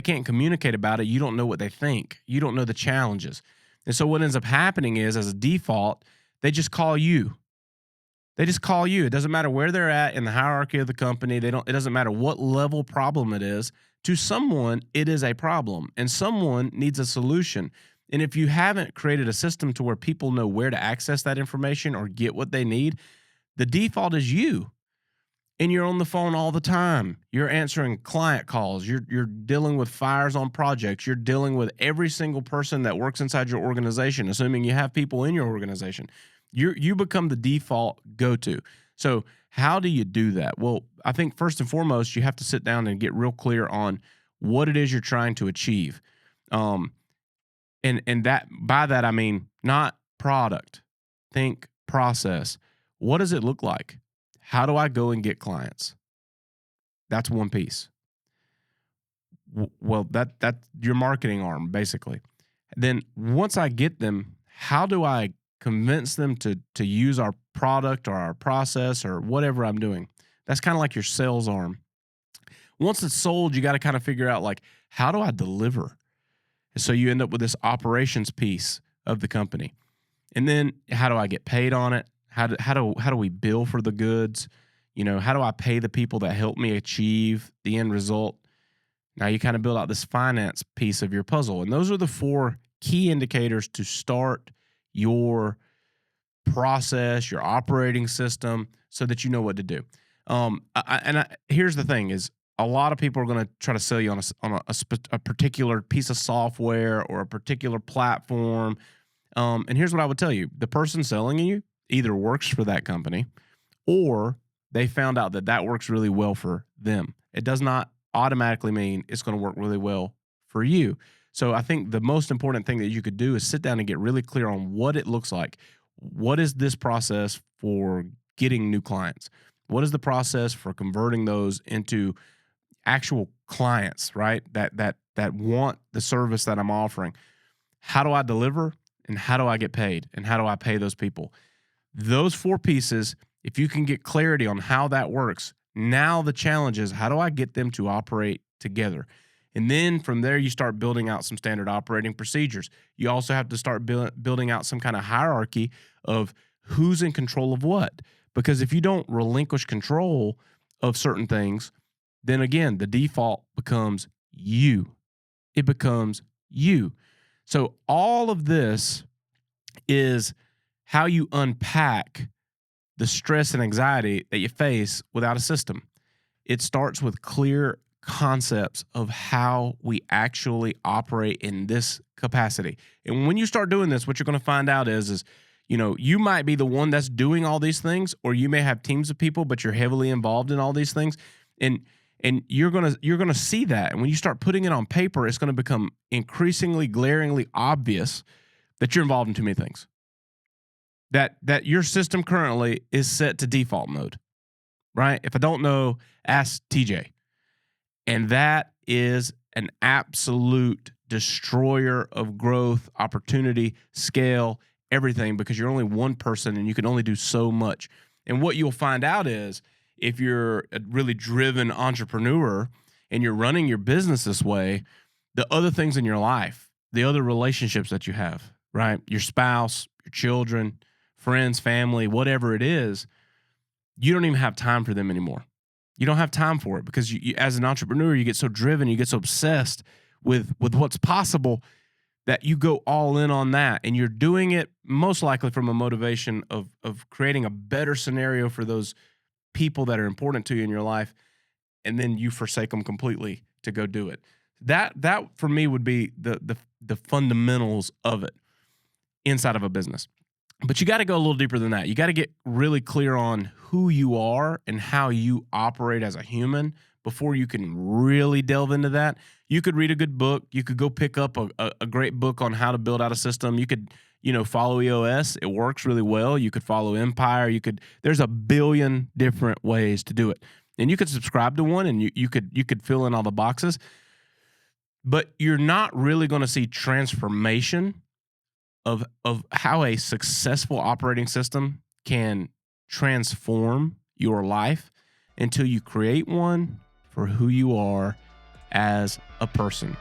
can't communicate about it, you don't know what they think. You don't know the challenges. And so what ends up happening is, as a default, they just call you. They just call you. It doesn't matter where they're at in the hierarchy of the company. It doesn't matter what level problem it is. To someone, it is a problem, and someone needs a solution. And if you haven't created a system to where people know where to access that information or get what they need, the default is you. And you're on the phone all the time. You're answering client calls. You're dealing with fires on projects. You're dealing with every single person that works inside your organization, assuming you have people in your organization. You become the default go-to. So how do you do that? Well, I think first and foremost, you have to sit down and get real clear on what it is you're trying to achieve. Um, and that, by that I mean not product. Think process. What does it look like? How do I go and get clients? That's one piece. Well, that's your marketing arm, basically. Then once I get them, how do I convince them to use our product or our process or whatever I'm doing? That's kind of like your sales arm. Once it's sold, you got to kind of figure out, like, how do I deliver? So you end up with this operations piece of the company. And then how do I get paid on it? How do we bill for the goods? How do I pay the people that help me achieve the end result? Now you kind of build out this finance piece of your puzzle. And those are the 4 key indicators to start your process, your operating system, so that you know what to do. Here's the thing: is a lot of people are going to try to sell you on a particular piece of software or a particular platform. And here's what I would tell you: the person selling you either works for that company, or they found out that works really well for them. It does not automatically mean it's going to work really well for you. So I think the most important thing that you could do is sit down and get really clear on what it looks like. What is this process for getting new clients? What is the process for converting those into actual clients, right? That want the service that I'm offering. How do I deliver, and how do I get paid, and how do I pay those people? Those 4 pieces, if you can get clarity on how that works, now the challenge is, how do I get them to operate together? And then from there, you start building out some standard operating procedures. You also have to start building out some kind of hierarchy of who's in control of what. Because if you don't relinquish control of certain things, then again, the default becomes you. It becomes you. So all of this is how you unpack the stress and anxiety that you face without a system. It starts with clear concepts of how we actually operate in this capacity. And when you start doing this, what you're going to find out is you might be the one that's doing all these things, or you may have teams of people, but you're heavily involved in all these things. And you're gonna see that. And when you start putting it on paper, it's going to become increasingly, glaringly obvious that you're involved in too many things. That your system currently is set to default mode, right? If I don't know, ask TJ. And that is an absolute destroyer of growth, opportunity, scale, everything, because you're only one person and you can only do so much. And what you'll find out is, if you're a really driven entrepreneur and you're running your business this way, the other things in your life, the other relationships that you have, right? Your spouse, your children, friends, family, whatever it is, you don't even have time for them anymore. You don't have time for it because you as an entrepreneur, you get so driven, you get so obsessed with what's possible that you go all in on that. And you're doing it most likely from a motivation of creating a better scenario for those people that are important to you in your life, and then you forsake them completely to go do it. That for me would be the fundamentals of it inside of a business. But you got to go a little deeper than that. You got to get really clear on who you are and how you operate as a human before you can really delve into that. You could read a good book. You could go pick up a great book on how to build out a system. You could, follow EOS. It works really well. You could follow Empire. There's a billion different ways to do it. And you could subscribe to one and you could fill in all the boxes. But you're not really going to see transformation of how a successful operating system can transform your life until you create one for who you are as a person.